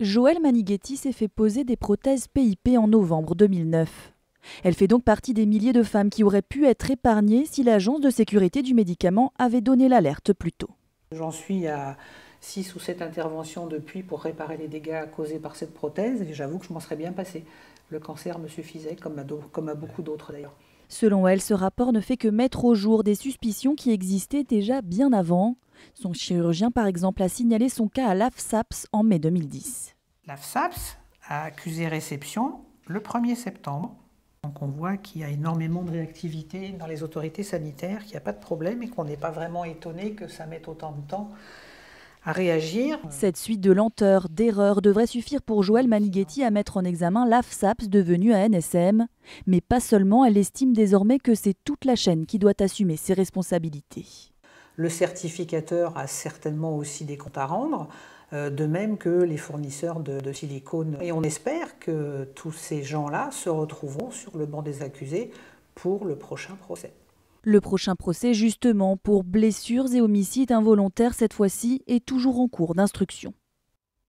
Joëlle Manighetti s'est fait poser des prothèses PIP en novembre 2009. Elle fait donc partie des milliers de femmes qui auraient pu être épargnées si l'Agence de sécurité du médicament avait donné l'alerte plus tôt. J'en suis à 6 ou 7 interventions depuis pour réparer les dégâts causés par cette prothèse et j'avoue que je m'en serais bien passée. Le cancer me suffisait, comme à beaucoup d'autres d'ailleurs. Selon elle, ce rapport ne fait que mettre au jour des suspicions qui existaient déjà bien avant. Son chirurgien, par exemple, a signalé son cas à l'AFSAPS en mai 2010. L'AFSAPS a accusé réception le 1er septembre. Donc on voit qu'il y a énormément de réactivité dans les autorités sanitaires, qu'il n'y a pas de problème et qu'on n'est pas vraiment étonné que ça mette autant de temps à réagir. Cette suite de lenteurs, d'erreurs devrait suffire pour Joëlle Manighetti à mettre en examen l'AFSAPS devenue ANSM. Mais pas seulement, elle estime désormais que c'est toute la chaîne qui doit assumer ses responsabilités. Le certificateur a certainement aussi des comptes à rendre, de même que les fournisseurs de silicone. Et on espère que tous ces gens-là se retrouveront sur le banc des accusés pour le prochain procès. Le prochain procès, justement, pour blessures et homicides involontaires cette fois-ci, est toujours en cours d'instruction.